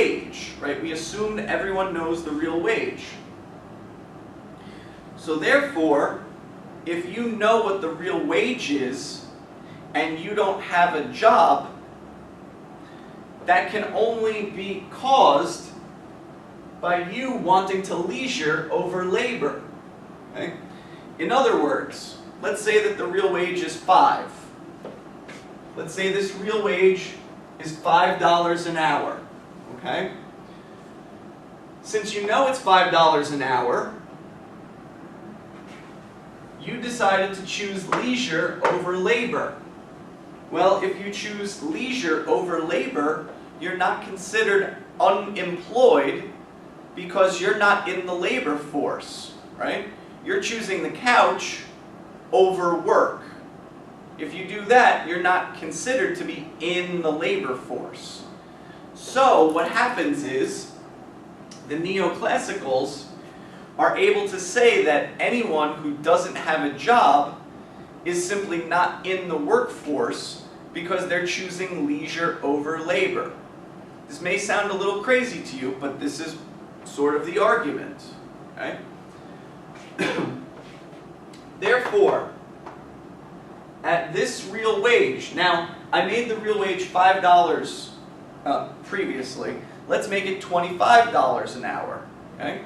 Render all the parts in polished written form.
wage, right? We assumed everyone knows the real wage. So therefore, if you know what the real wage is and you don't have a job, that can only be caused by you wanting to leisure over labor. Okay? In other words, let's say that the real wage is 5. Let's say this real wage is $5 an hour. Okay? Since you know it's $5 an hour, you decided to choose leisure over labor. Well, if you choose leisure over labor, you're not considered unemployed because you're not in the labor force, right? You're choosing the couch over work. If you do that, you're not considered to be in the labor force. So what happens is the neoclassicals are able to say that anyone who doesn't have a job is simply not in the workforce because they're choosing leisure over labor. This may sound a little crazy to you, but this is sort of the argument. Okay? Therefore, at this real wage, now I made the real wage $5 previously, let's make it $25 an hour. Okay?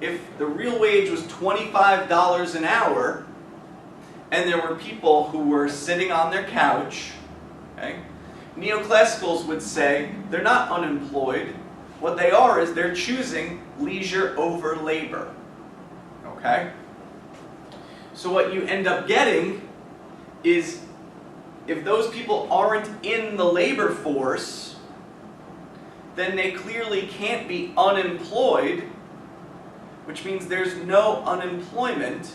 If the real wage was $25 an hour, and there were people who were sitting on their couch, okay, neoclassicals would say they're not unemployed. What they are is they're choosing leisure over labor. Okay? So what you end up getting is, if those people aren't in the labor force, then they clearly can't be unemployed, which means there's no unemployment.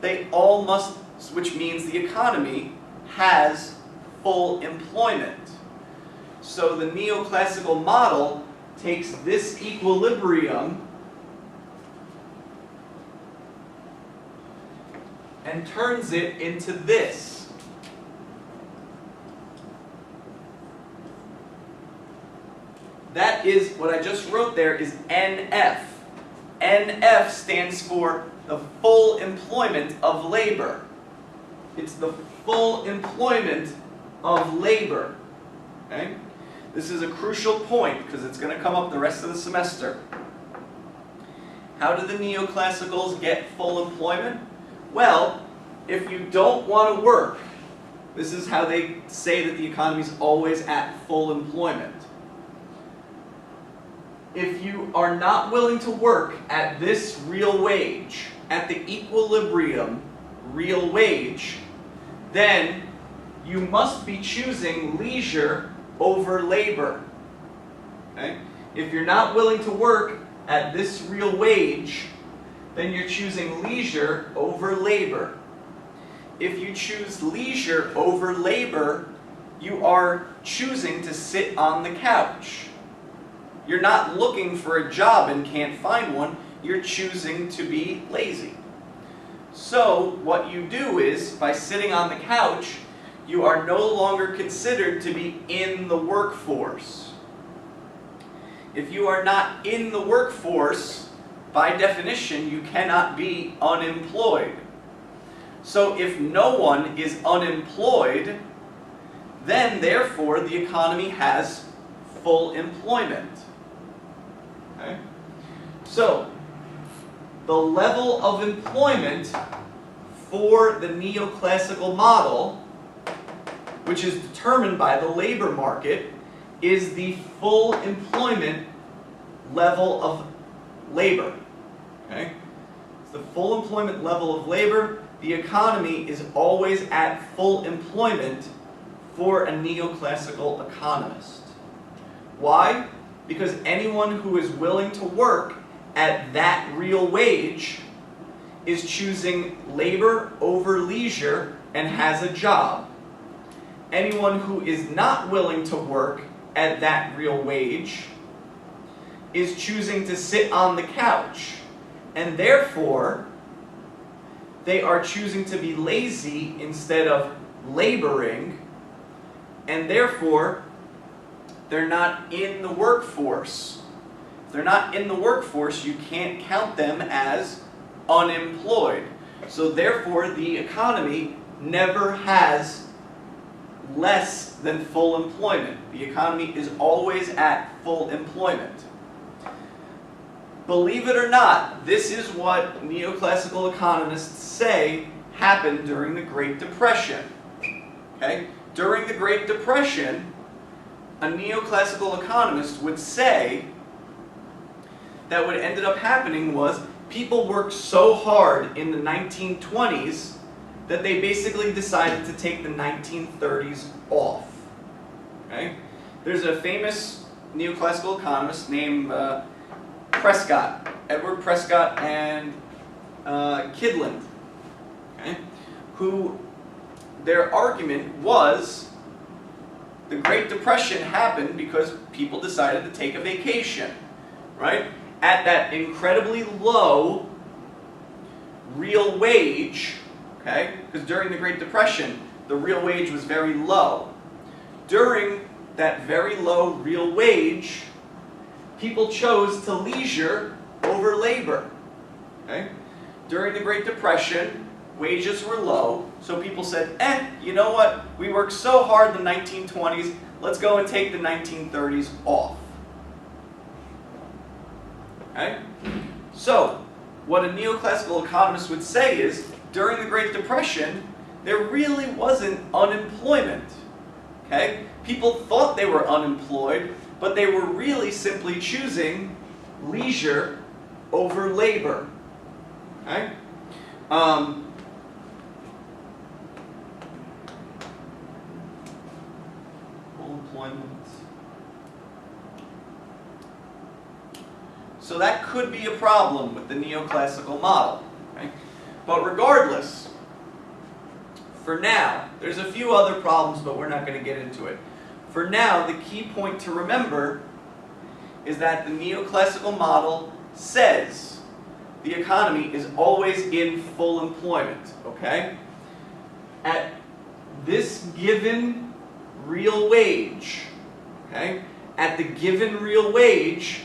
They all must, which means the economy has full employment. So the neoclassical model takes this equilibrium and turns it into this. That is, what I just wrote there is NF. NF stands for the full employment of labor. It's the full employment of labor. Okay? This is a crucial point because it's going to come up the rest of the semester. How do the neoclassicals get full employment? Well, if you don't want to work, this is how they say that the economy is always at full employment. If you are not willing to work at this real wage, at the equilibrium real wage, then you must be choosing leisure over labor. Okay? If you're not willing to work at this real wage, then you're choosing leisure over labor. If you choose leisure over labor, you are choosing to sit on the couch. You're not looking for a job and can't find one. You're choosing to be lazy. So what you do is, by sitting on the couch, you are no longer considered to be in the workforce. If you are not in the workforce, by definition, you cannot be unemployed. So if no one is unemployed, then therefore the economy has full employment. Okay? So, the level of employment for the neoclassical model, which is determined by the labor market, is the full employment level of labor. Okay? It's the full employment level of labor. The economy is always at full employment for a neoclassical economist. Why? Because anyone who is willing to work at that real wage is choosing labor over leisure and has a job. Anyone who is not willing to work at that real wage is choosing to sit on the couch, and therefore they are choosing to be lazy instead of laboring, and therefore they're not in the workforce. If they're not in the workforce, you can't count them as unemployed. So therefore, the economy never has less than full employment. The economy is always at full employment. Believe it or not, this is what neoclassical economists say happened during the Great Depression. Okay? During the Great Depression, a neoclassical economist would say that what ended up happening was people worked so hard in the 1920s that they basically decided to take the 1930s off. Okay? There's a famous neoclassical economist named Prescott, Edward Prescott and Kydland, okay? Who their argument was the Great Depression happened because people decided to take a vacation, right? At that incredibly low real wage, okay? Because during the Great Depression, the real wage was very low. During that very low real wage, people chose to leisure over labor. Okay? During the Great Depression, wages were low, so people said, you know what? We worked so hard in the 1920s, let's go and take the 1930s off. Okay? So, what a neoclassical economist would say is, during the Great Depression, there really wasn't unemployment. Okay? People thought they were unemployed, but they were really simply choosing leisure over labor. Okay? Full employment. So that could be a problem with the neoclassical model. Okay? But regardless, for now, there's a few other problems, but we're not going to get into it. For now, the key point to remember is that the neoclassical model says the economy is always in full employment, okay? At this given real wage, okay? At the given real wage,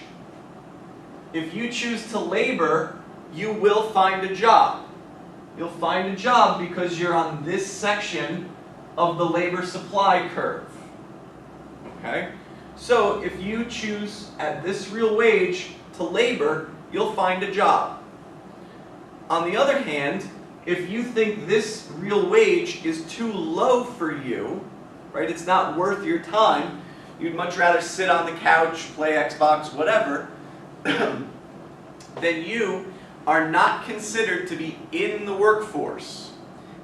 if you choose to labor, you will find a job. You'll find a job because you're on this section of the labor supply curve. Okay? So if you choose at this real wage to labor, you'll find a job. On the other hand, if you think this real wage is too low for you, right, it's not worth your time, you'd much rather sit on the couch, play Xbox, whatever, then you are not considered to be in the workforce.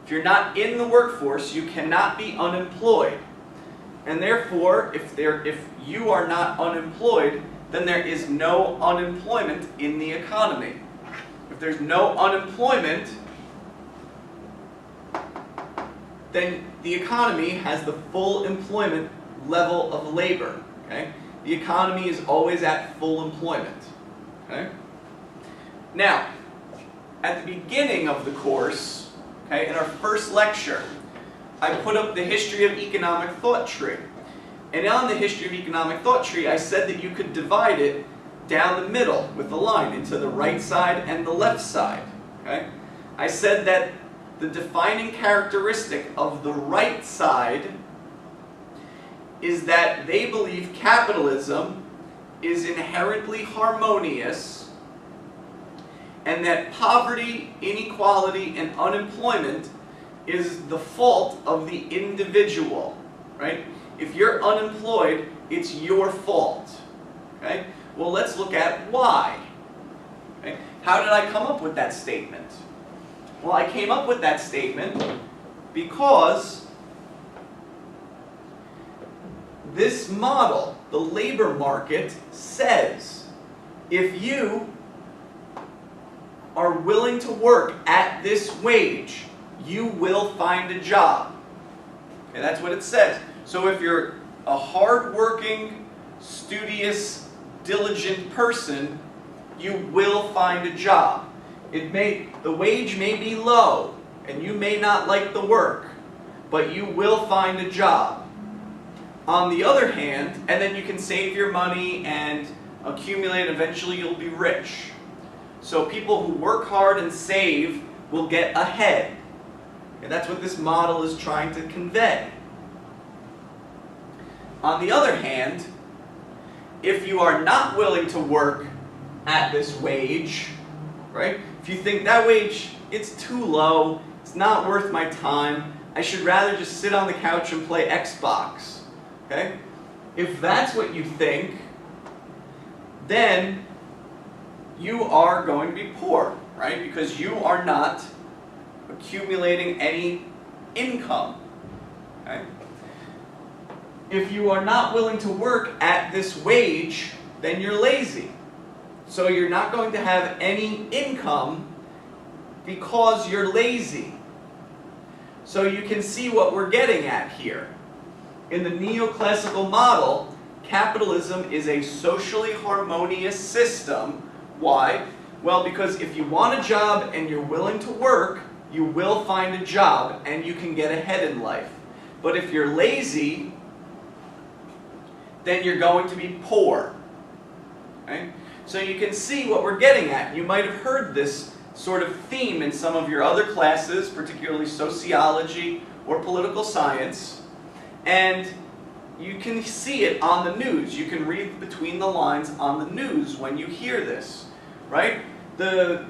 If you're not in the workforce, you cannot be unemployed. And therefore, if you are not unemployed, then there is no unemployment in the economy. If there's no unemployment, then the economy has the full employment level of labor. Okay? The economy is always at full employment. Okay? Now, at the beginning of the course, okay, in our first lecture, I put up the history of economic thought tree. And on the history of economic thought tree, I said that you could divide it down the middle with a line into the right side and the left side. Okay? I said that the defining characteristic of the right side is that they believe capitalism is inherently harmonious and that poverty, inequality, and unemployment is the fault of the individual, right? If you're unemployed, it's your fault, okay? Well, let's look at why. Okay? How did I come up with that statement? Well, I came up with that statement because this model, the labor market, says if you are willing to work at this wage, you will find a job. Okay, that's what it says. So if you're a hard-working, studious, diligent person, you will find a job. The wage may be low, and you may not like the work, but you will find a job. On the other hand, and then you can save your money and accumulate, eventually you'll be rich. So people who work hard and save will get ahead. And that's what this model is trying to convey. On the other hand, if you are not willing to work at this wage, right? If you think that wage, it's too low, it's not worth my time, I should rather just sit on the couch and play Xbox, okay? If that's what you think, then you are going to be poor, right? Because you are not accumulating any income, okay? If you are not willing to work at this wage, then you're lazy. So you're not going to have any income because you're lazy. So you can see what we're getting at here. In the neoclassical model, capitalism is a socially harmonious system. Why? Well, because if you want a job and you're willing to work, you will find a job and you can get ahead in life. But if you're lazy, then you're going to be poor. Okay? So you can see what we're getting at. You might have heard this sort of theme in some of your other classes, particularly sociology or political science, and you can see it on the news. You can read between the lines on the news when you hear this, right? There's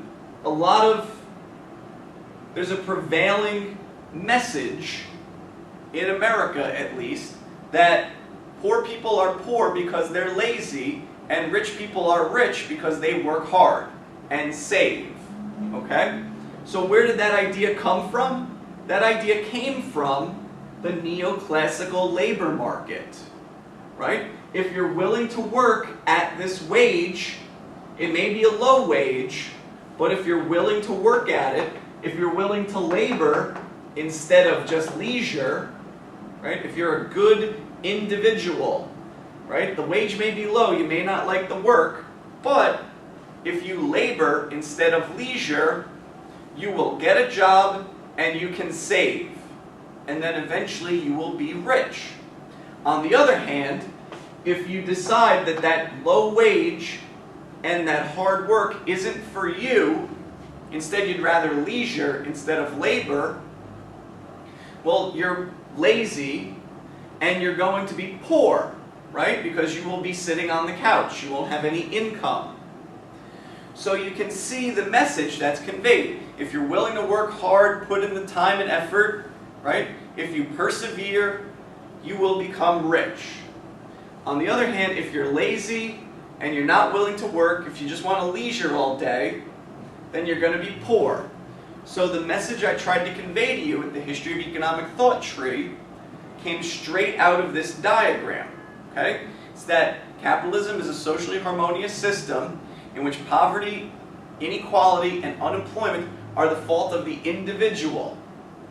a prevailing message, in America at least, that poor people are poor because they're lazy, and rich people are rich because they work hard and save. Okay? So where did that idea come from? That idea came from the neoclassical labor market. Right? If you're willing to work at this wage, it may be a low wage, but if you're willing to work at it, if you're willing to labor instead of just leisure, right? If you're a good individual, right? The wage may be low, you may not like the work, but if you labor instead of leisure, you will get a job and you can save. And then eventually you will be rich. On the other hand, if you decide that that low wage and that hard work isn't for you, instead you'd rather leisure instead of labor, well, you're lazy and you're going to be poor, right? Because you will be sitting on the couch. You won't have any income. So you can see the message that's conveyed. If you're willing to work hard, put in the time and effort, right? If you persevere, you will become rich. On the other hand, if you're lazy and you're not willing to work, if you just want to leisure all day, then you're going to be poor. So the message I tried to convey to you with the history of economic thought tree came straight out of this diagram. Okay? It's that capitalism is a socially harmonious system in which poverty, inequality, and unemployment are the fault of the individual.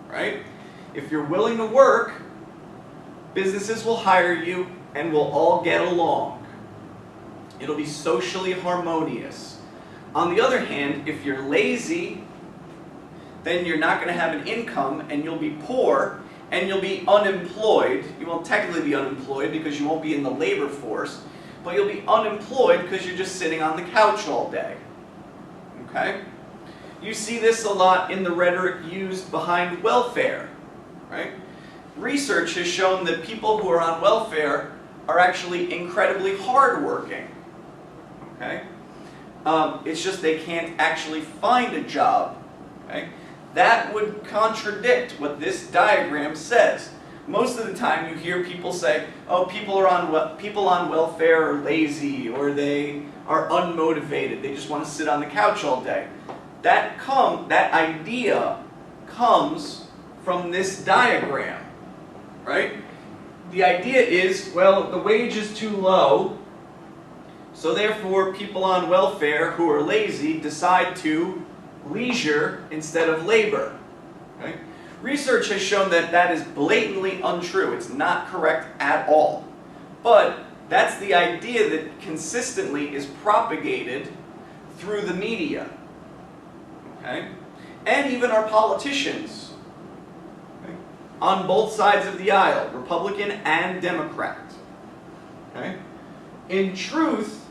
Right? If you're willing to work, businesses will hire you and we'll all get along. It'll be socially harmonious. On the other hand, if you're lazy, then you're not going to have an income and you'll be poor and you'll be unemployed. You won't technically be unemployed because you won't be in the labor force, but you'll be unemployed because you're just sitting on the couch all day. Okay? You see this a lot in the rhetoric used behind welfare, right? Research has shown that people who are on welfare are actually incredibly hardworking. Okay? It's just they can't actually find a job. Okay? That would contradict what this diagram says. Most of the time you hear people say, oh, people on welfare are lazy or they are unmotivated. They just want to sit on the couch all day. That idea comes from this diagram, right? The idea is, well, the wage is too low, so therefore people on welfare who are lazy decide to leisure instead of labor. Okay? Research has shown that that is blatantly untrue. It's not correct at all. But that's the idea that consistently is propagated through the media. Okay? And even our politicians. Okay? On both sides of the aisle, Republican and Democrat. Okay? In truth,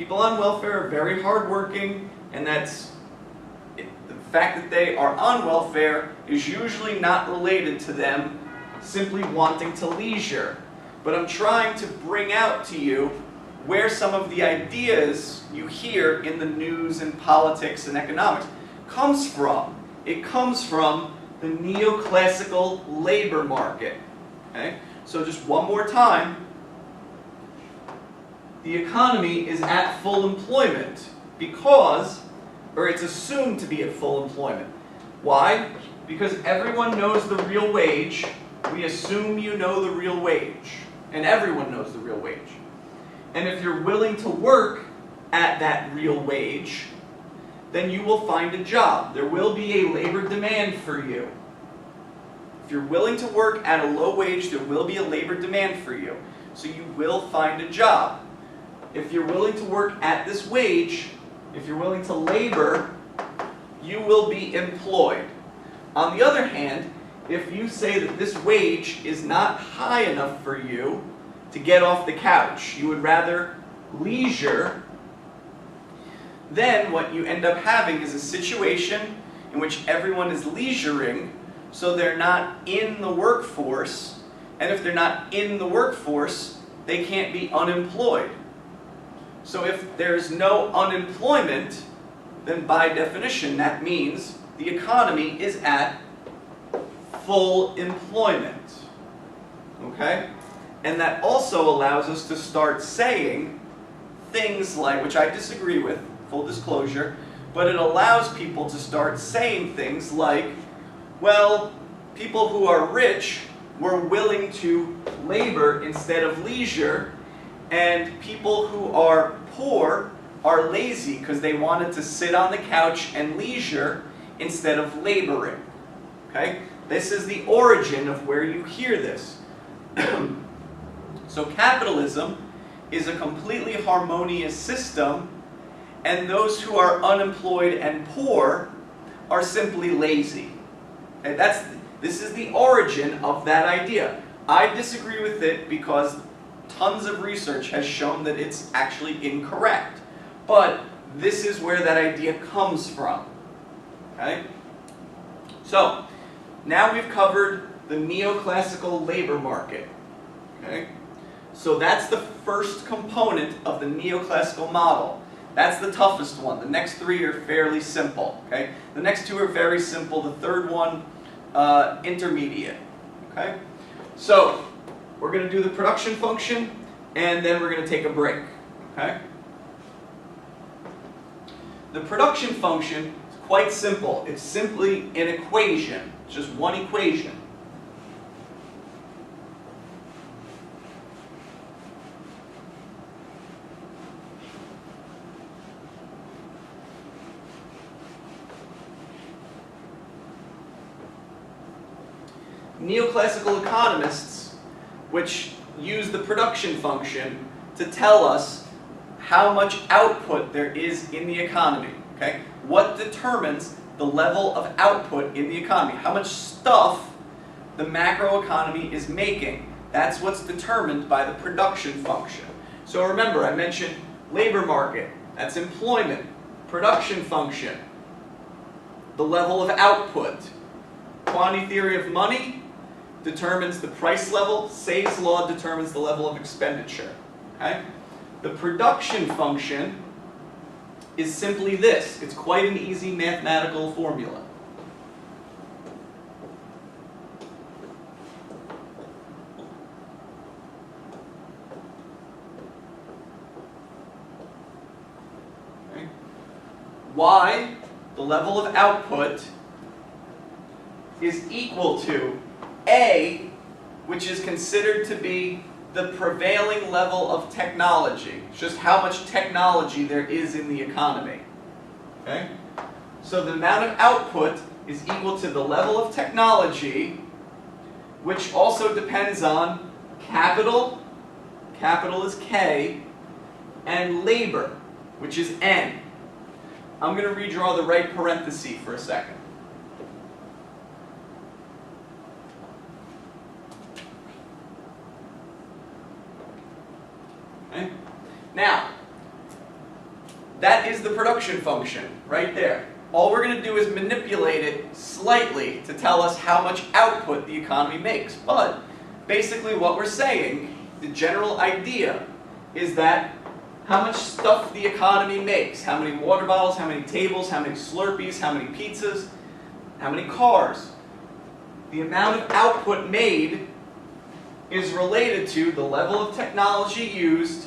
People on welfare are very hardworking, and the fact that they are on welfare is usually not related to them simply wanting to leisure. But I'm trying to bring out to you where some of the ideas you hear in the news and politics and economics comes from. It comes from the neoclassical labor market. Okay? So just one more time, the economy is at full employment because, or it's assumed to be at full employment. Why? Because everyone knows the real wage. We assume you know the real wage. And everyone knows the real wage. And if you're willing to work at that real wage, then you will find a job. There will be a labor demand for you. If you're willing to work at a low wage, there will be a labor demand for you. So you will find a job. If you're willing to work at this wage, if you're willing to labor, you will be employed. On the other hand, if you say that this wage is not high enough for you to get off the couch, you would rather leisure, then what you end up having is a situation in which everyone is leisuring, so they're not in the workforce, and if they're not in the workforce, they can't be unemployed. So if there's no unemployment, then by definition that means the economy is at full employment. Okay? And that also allows us to start saying things like, which I disagree with, full disclosure, but it allows people to start saying things like, well, people who are rich were willing to labor instead of leisure, and people who are poor are lazy because they wanted to sit on the couch and leisure instead of laboring. Okay? This is the origin of where you hear this. So capitalism is a completely harmonious system, and those who are unemployed and poor are simply lazy. Okay? This is the origin of that idea. I disagree with it because tons of research has shown that it's actually incorrect. But this is where that idea comes from. Okay? So, now we've covered the neoclassical labor market. Okay? So that's the first component of the neoclassical model. That's the toughest one. The next three are fairly simple. Okay? The next two are very simple. The third one, intermediate. Okay? So, we're going to do the production function, and then we're going to take a break. Okay? The production function is quite simple. It's simply an equation. It's just one equation. Neoclassical economists, which use the production function to tell us how much output there is in the economy. Okay? What determines the level of output in the economy? How much stuff the macroeconomy is making? That's what's determined by the production function. So remember, I mentioned labor market. That's employment. Production function. The level of output. Quantity theory of money determines the price level. Say's law determines the level of expenditure. Okay? The production function is simply this. It's quite an easy mathematical formula. Okay? Y, the level of output, is equal to A, which is considered to be the prevailing level of technology. It's just how much technology there is in the economy. Okay? So the amount of output is equal to the level of technology, which also depends on capital, capital is K, and labor, which is N. I'm going to redraw the right parenthesis for a second. Okay? Now, that is the production function right there. All we're going to do is manipulate it slightly to tell us how much output the economy makes. But basically what we're saying, the general idea, is that how much stuff the economy makes, how many water bottles, how many tables, how many Slurpees, how many pizzas, how many cars. The amount of output made is related to the level of technology used,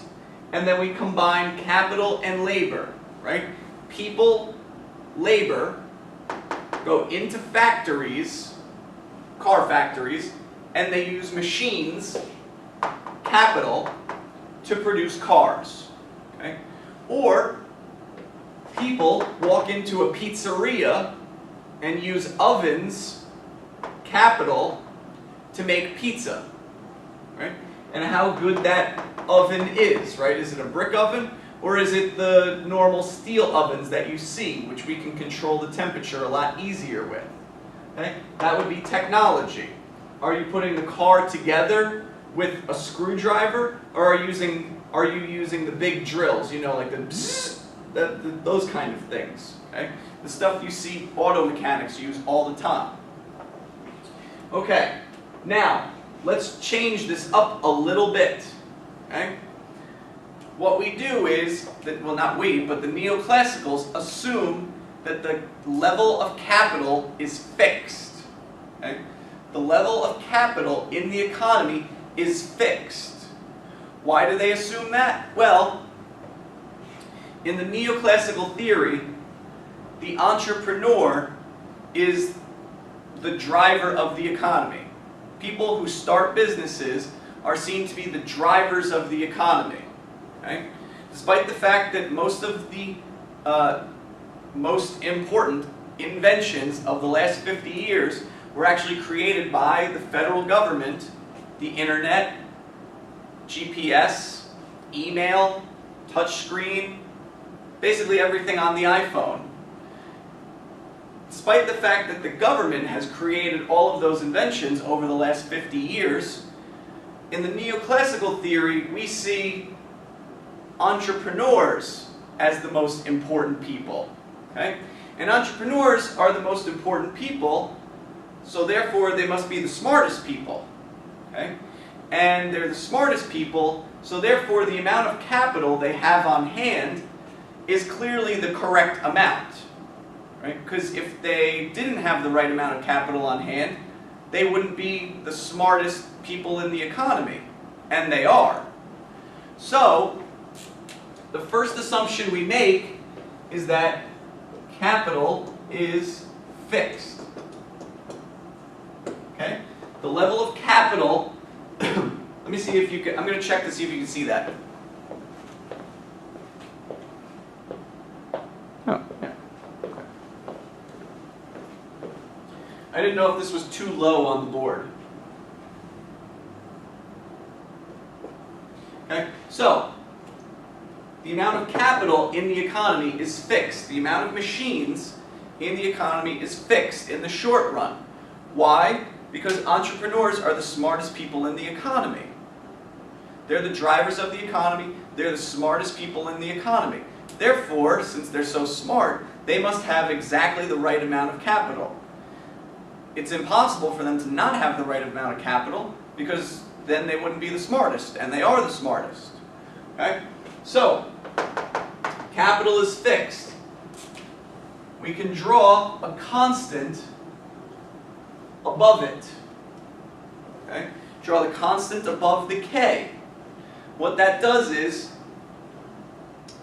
and then we combine capital and labor, right? People, labor, go into factories, car factories, and they use machines, capital, to produce cars. Okay? Or people walk into a pizzeria and use ovens, capital, to make pizza. Right? And how good that oven is, right? Is it a brick oven, or is it the normal steel ovens that you see, which we can control the temperature a lot easier with? Okay? That would be technology. Are you putting the car together with a screwdriver, or are you using the big drills, you know, like those kind of things? Okay? The stuff you see auto mechanics use all the time. Okay, now let's change this up a little bit. Okay? What we do is, well, not we, but the neoclassicals assume that the level of capital is fixed. Okay? The level of capital in the economy is fixed. Why do they assume that? Well, in the neoclassical theory, the entrepreneur is the driver of the economy. People who start businesses are seen to be the drivers of the economy. Okay? Despite the fact that most of the most important inventions of the last 50 years were actually created by the federal government, the internet, GPS, email, touchscreen, basically everything on the iPhone. Despite the fact that the government has created all of those inventions over the last 50 years, in the neoclassical theory, we see entrepreneurs as the most important people. Okay? And entrepreneurs are the most important people, so therefore they must be the smartest people. Okay? And they're the smartest people, so therefore the amount of capital they have on hand is clearly the correct amount. Right? Because if they didn't have the right amount of capital on hand, they wouldn't be the smartest people in the economy. And they are. So, the first assumption we make is that capital is fixed. Okay? The level of capital, let me see if you can, I'm going to check to see if you can see that. Oh, yeah. Okay. I didn't know if this was too low on the board. Okay? So, the amount of capital in the economy is fixed. The amount of machines in the economy is fixed in the short run. Why? Because entrepreneurs are the smartest people in the economy. They're the drivers of the economy. They're the smartest people in the economy. Therefore, since they're so smart, they must have exactly the right amount of capital. It's impossible for them to not have the right amount of capital, because then they wouldn't be the smartest, and they are the smartest. Okay? So, capital is fixed. We can draw a constant above it. Okay? Draw the constant above the k. What that does is,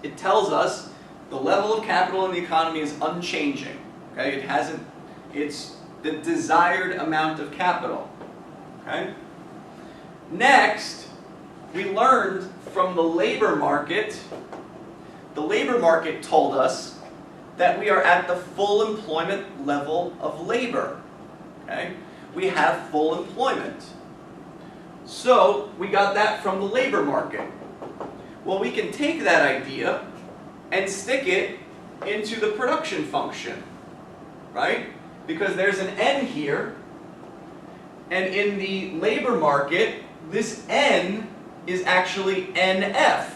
it tells us the level of capital in the economy is unchanging. Okay? It's the desired amount of capital. Okay? Next, we learned from the labor market told us that we are at the full employment level of labor. Okay? We have full employment. So, we got that from the labor market. Well, we can take that idea and stick it into the production function, right? Because there's an N here, and in the labor market, this N is actually NF,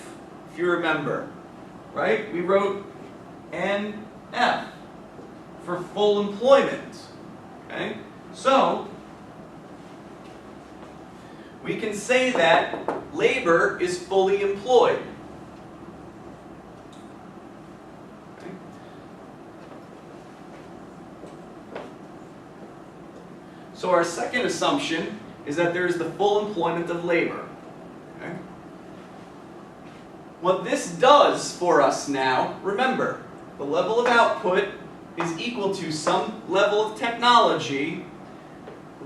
if you remember. right? We wrote NF for full employment, okay? So, we can say that labor is fully employed. Okay. So our second assumption is that there is the full employment of labor. Okay. What this does for us now, remember, the level of output is equal to some level of technology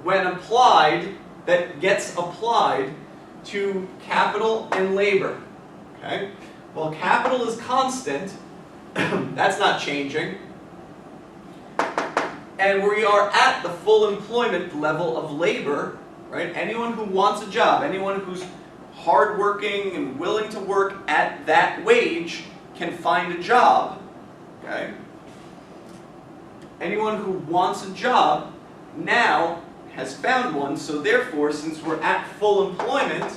when applied, that gets applied to capital and labor. Okay? Well, capital is constant, that's not changing, and we are at the full employment level of labor, right? Anyone who wants a job, anyone who's hardworking and willing to work at that wage can find a job, okay? Anyone who wants a job now has found one, so therefore, since we're at full employment,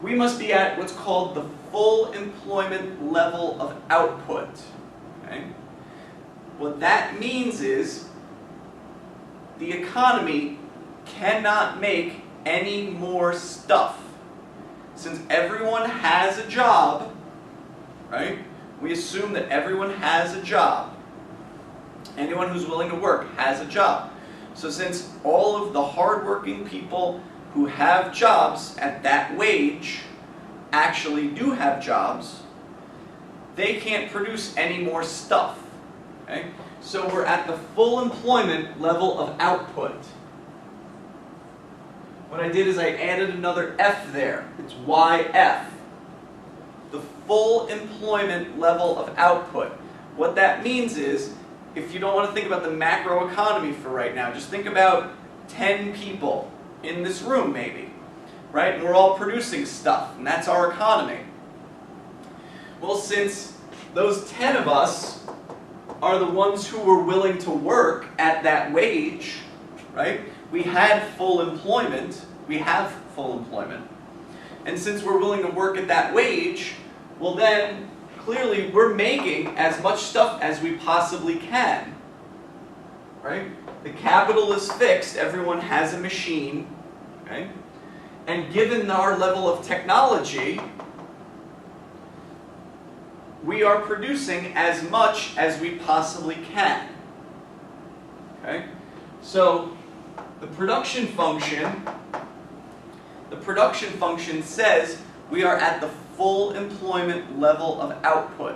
we must be at what's called the full employment level of output. Okay? What that means is the economy cannot make any more stuff. Since everyone has a job, right? We assume that everyone has a job. Anyone who's willing to work has a job. So since all of the hardworking people who have jobs at that wage actually do have jobs, they can't produce any more stuff. Okay? So we're at the full employment level of output. What I did is I added another F there. It's YF. The full employment level of output. What that means is, if you don't want to think about the macro economy for right now, just think about 10 people in this room maybe, right? And we're all producing stuff, and that's our economy. Well, since those 10 of us are the ones who were willing to work at that wage, right? We had full employment, we have full employment. And since we're willing to work at that wage, well then, clearly, we're making as much stuff as we possibly can, right? The capital is fixed, everyone has a machine, okay? And given our level of technology, we are producing as much as we possibly can, okay? So, the production function says we are at the full employment level of output.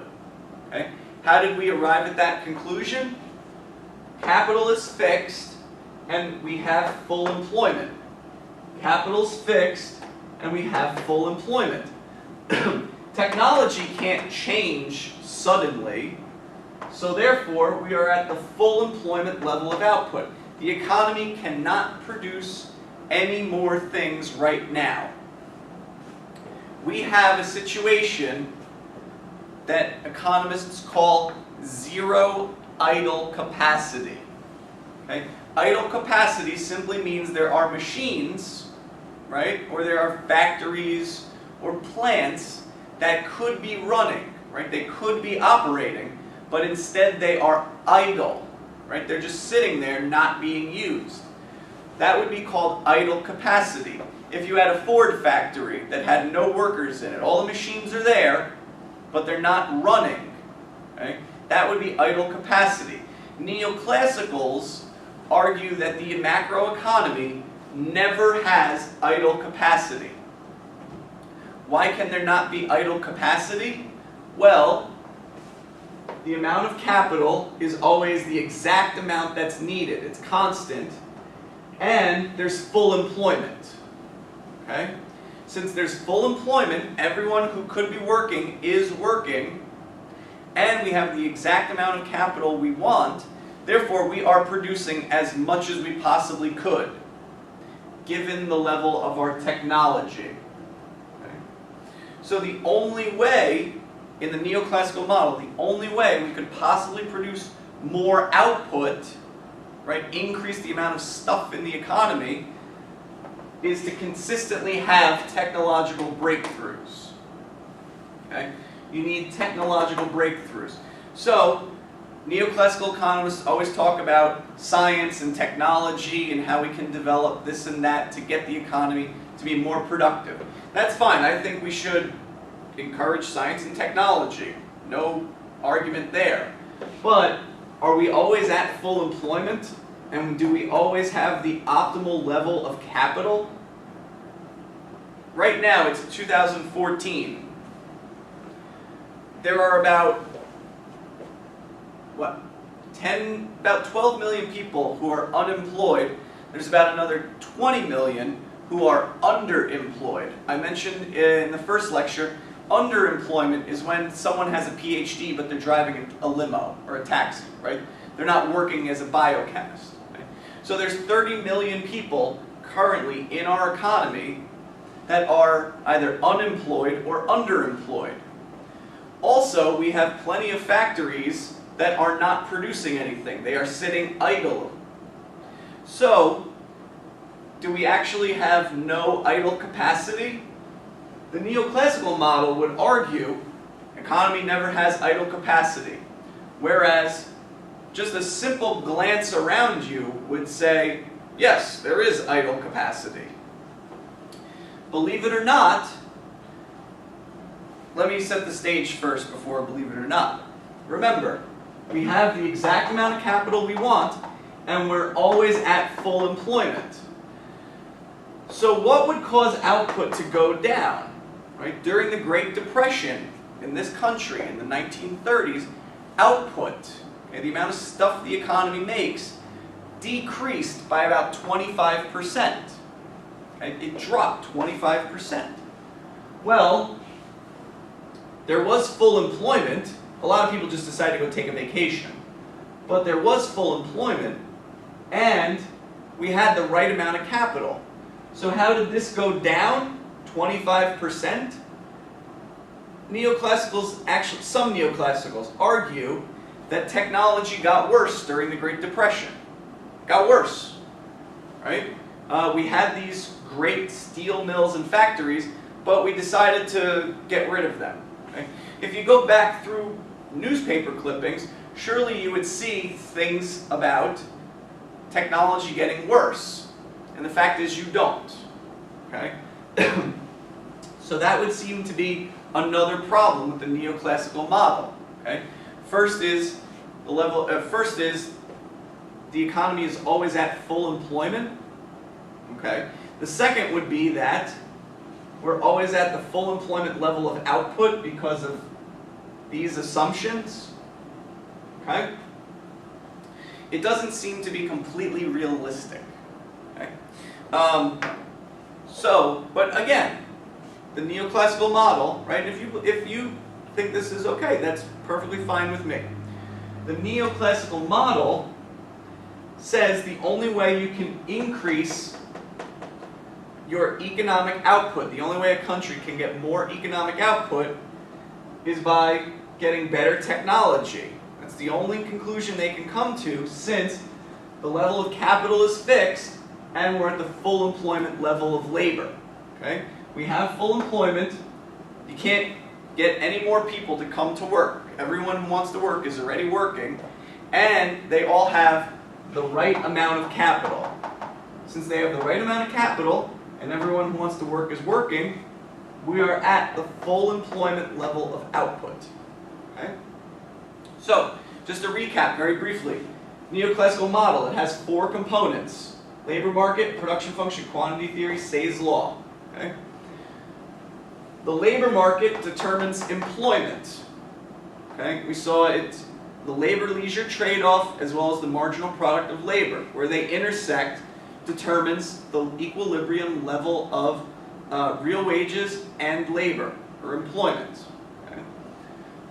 Okay? How did we arrive at that conclusion? Capital is fixed and we have full employment. Capital's fixed and we have full employment. Technology can't change suddenly, so therefore we are at the full employment level of output. The economy cannot produce any more things right now. We have a situation that economists call zero idle capacity. Okay? Idle capacity simply means there are machines, right, or there are factories or plants that could be running, right? They could be operating, but instead they are idle, right? They're just sitting there not being used. That would be called idle capacity. If you had a Ford factory that had no workers in it, all the machines are there, but they're not running, okay? That would be idle capacity. Neoclassicals argue that the macroeconomy never has idle capacity. Why can there not be idle capacity? Well, the amount of capital is always the exact amount that's needed. It's constant. And there's full employment. Okay? Since there's full employment, everyone who could be working is working, and we have the exact amount of capital we want, therefore we are producing as much as we possibly could, given the level of our technology. Okay? So the only way, in the neoclassical model, the only way we could possibly produce more output, right, increase the amount of stuff in the economy, is to consistently have technological breakthroughs. Okay? you need technological breakthroughs. So, neoclassical economists always talk about science and technology and how we can develop this and that to get the economy to be more productive. That's fine. I think we should encourage science and technology. No argument there. But are we always at full employment? And do we always have the optimal level of capital? Right now, it's 2014. There are about 12 million people who are unemployed. There's about another 20 million who are underemployed. I mentioned in the first lecture, underemployment is when someone has a PhD but they're driving a limo or a taxi, right? They're not working as a biochemist. Right? So there's 30 million people currently in our economy that are either unemployed or underemployed. Also, we have plenty of factories that are not producing anything. They are sitting idle. So, do we actually have no idle capacity? The neoclassical model would argue economy never has idle capacity, whereas just a simple glance around you would say, yes, there is idle capacity. Believe it or not, let me set the stage first before believe it or not. Remember, we have the exact amount of capital we want, and we're always at full employment. So what would cause output to go down? Right? During the Great Depression in this country in the 1930s, output, okay, the amount of stuff the economy makes, decreased by about 25%. Okay? It dropped 25%. Well, there was full employment. A lot of people just decided to go take a vacation. But there was full employment, and we had the right amount of capital. So how did this go down 25%? Neoclassicals, actually some neoclassicals argue that technology got worse during the Great Depression. Got worse, right? We had these great steel mills and factories, but we decided to get rid of them. Okay? If you go back through newspaper clippings, surely you would see things about technology getting worse. And the fact is you don't. Okay? So that would seem to be another problem with the neoclassical model. Okay? First is the economy is always at full employment. Okay? The second would be that we're always at the full employment level of output because of these assumptions. Okay? It doesn't seem to be completely realistic. Okay? But again, the neoclassical model, right? If you think this is okay, that's perfectly fine with me. The neoclassical model says the only way you can increase your economic output, the only way a country can get more economic output, is by getting better technology. That's the only conclusion they can come to, since the level of capital is fixed and we're at the full employment level of labor. Okay? We have full employment. You can't get any more people to come to work. Everyone who wants to work is already working, and they all have the right amount of capital. Since they have the right amount of capital, and everyone who wants to work is working, we are at the full employment level of output. Okay? So, just to recap very briefly, neoclassical model, it has 4 components: labor market, production function, quantity theory, Say's law. Okay? The labor market determines employment. Okay? We saw it, the labor-leisure trade-off as well as the marginal product of labor. Where they intersect determines the equilibrium level of real wages and labor, or employment. Okay?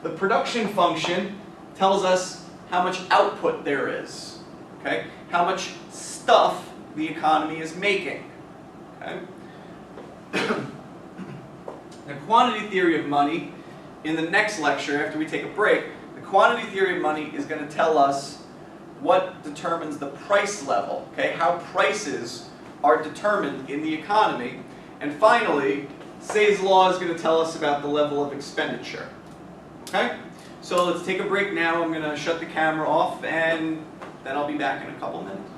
The production function tells us how much output there is. Okay? How much stuff the economy is making. Okay? The quantity theory of money, in the next lecture, after we take a break, the quantity theory of money is going to tell us what determines the price level, okay? How prices are determined in the economy. And finally, Say's law is going to tell us about the level of expenditure. Okay? So let's take a break now. I'm going to shut the camera off, and then I'll be back in a couple minutes.